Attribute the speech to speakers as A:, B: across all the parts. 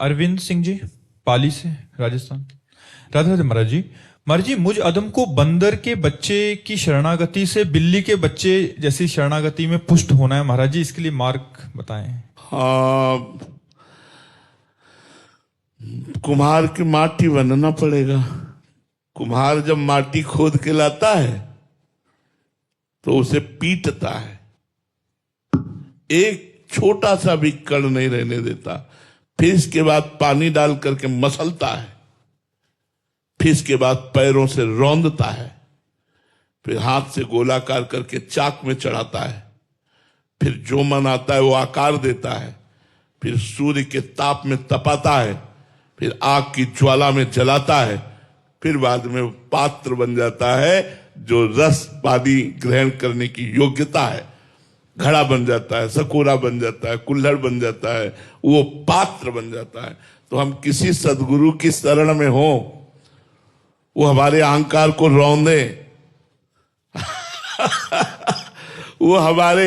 A: अरविंद सिंह जी, पाली से, राजस्थान। राधे राधे महाराज जी। महाराज जी, मुझ अदम को बंदर के बच्चे की शरणागति से बिल्ली के बच्चे जैसी शरणागति में पुष्ट होना है महाराज जी, इसके लिए मार्ग बताएं।
B: हाँ, कुम्हार की माटी बनना पड़ेगा। कुम्हार जब माटी खोद के लाता है तो उसे पीटता है, एक छोटा सा भी कण नहीं रहने देता। फिर इसके बाद पानी डाल करके मसलता है, फिर इसके बाद पैरों से रौंदता है, फिर हाथ से गोलाकार करके चाक में चढ़ाता है, फिर जो मन आता है वो आकार देता है, फिर सूर्य के ताप में तपाता है, फिर आग की ज्वाला में जलाता है, फिर बाद में पात्र बन जाता है जो रस पानी ग्रहण करने की योग्यता है। घड़ा बन जाता है, सकोरा बन जाता है, कुल्हड़ बन जाता है, वो पात्र बन जाता है। तो हम किसी सदगुरु की शरण में हो, वो हमारे अहंकार को रौंदे वो हमारे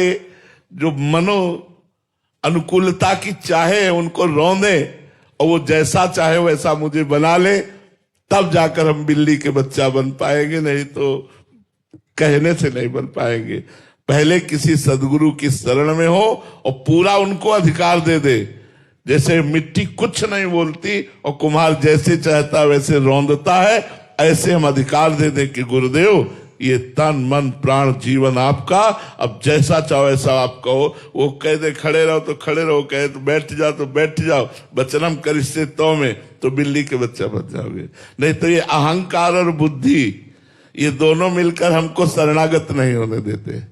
B: जो मनो अनुकूलता की चाहे उनको रौंदे, और वो जैसा चाहे वैसा मुझे बना ले, तब जाकर हम बिल्ली के बच्चा बन पाएंगे, नहीं तो कहने से नहीं बन पाएंगे। पहले किसी सदगुरु की शरण में हो और पूरा उनको अधिकार दे दे। जैसे मिट्टी कुछ नहीं बोलती और कुम्हार जैसे चाहता वैसे रौंदता है, ऐसे हम अधिकार दे दें कि गुरुदेव ये तन मन प्राण जीवन आपका, अब जैसा चाहो ऐसा आप कहो। वो कह दे खड़े रहो तो खड़े रहो, कहे तो बैठ जाओ तो बैठ जाओ, वचनम करिष्ये तो में, तो बिल्ली के बच्चा बन जाओगे। नहीं तो ये अहंकार और बुद्धि, ये दोनों मिलकर हमको शरणागत नहीं होने देते।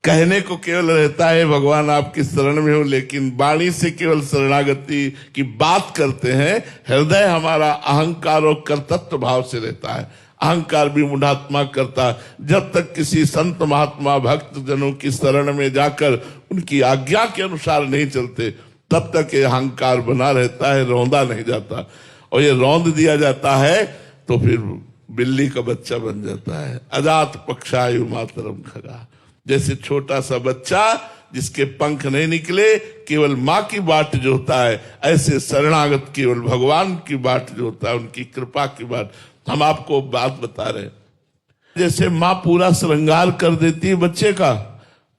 B: कहने को केवल रहता है भगवान आपकी शरण में हो, लेकिन वाणी से केवल शरणागति की बात करते हैं। हृदय हमारा अहंकार और कर्तृत्व भाव से रहता है। अहंकार भी मूढ़ात्मा करता है। जब तक किसी संत महात्मा भक्त जनों की शरण में जाकर उनकी आज्ञा के अनुसार नहीं चलते, तब तक ये अहंकार बना रहता है, रौंदा नहीं जाता। और ये रौंद दिया जाता है तो फिर बिल्ली का बच्चा बन जाता है। अजात पक्षायु मातरम खगा, जैसे छोटा सा बच्चा जिसके पंख नहीं निकले, केवल माँ की बाट जो होता है, ऐसे शरणागत केवल भगवान की बाट जो होता है, उनकी कृपा की बाट। हम आपको बात बता रहे हैं, जैसे माँ पूरा श्रृंगार कर देती है बच्चे का,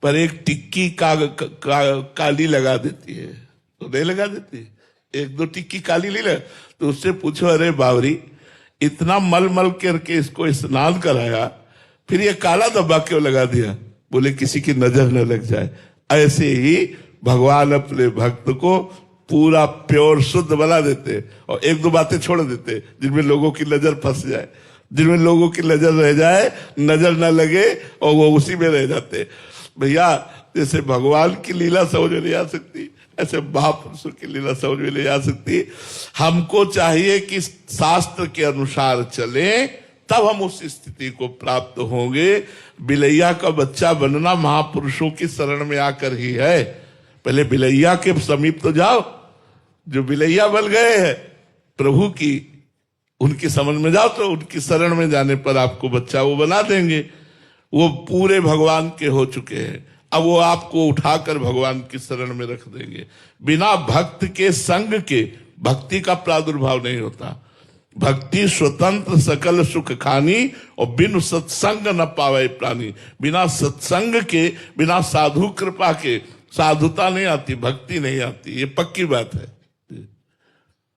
B: पर एक टिक्की काली लगा देती है, तो नहीं लगा देती, एक दो टिक्की काली ले ले, तो उससे पूछो अरे बावरी, इतना मल मल करके इसको स्नान कराया, फिर ये काला धब्बा क्यों लगा दिया? बोले किसी की नजर न लग जाए। ऐसे ही भगवान अपने भक्त को पूरा प्योर शुद्ध बना देते और एक दो बातें छोड़ देते जिनमें लोगों की नजर फंस जाए, जिनमें लोगों की नजर रह जाए, नजर न लगे और वो उसी में रह जाते। भैया, जैसे भगवान की लीला समझ में नहीं आ सकती, ऐसे महापुरुषों की लीला समझ में नहीं आ सकती। हमको चाहिए कि शास्त्र के अनुसार चले, तब हम उस स्थिति को प्राप्त होंगे। बिलैया का बच्चा बनना महापुरुषों की शरण में आकर ही है। पहले बिलैया के समीप तो जाओ, जो बिलैया बन गए हैं प्रभु की, उनकी समझ में जाओ, तो उनकी शरण में जाने पर आपको बच्चा वो बना देंगे। वो पूरे भगवान के हो चुके हैं, अब वो आपको उठाकर भगवान की शरण में रख देंगे। बिना भक्त के संग के भक्ति का प्रादुर्भाव नहीं होता। भक्ति स्वतंत्र सकल सुख खानी, और बिन सत्संग न पावे प्राणी। बिना सत्संग के, बिना साधु कृपा के साधुता नहीं आती, भक्ति नहीं आती, ये पक्की बात है।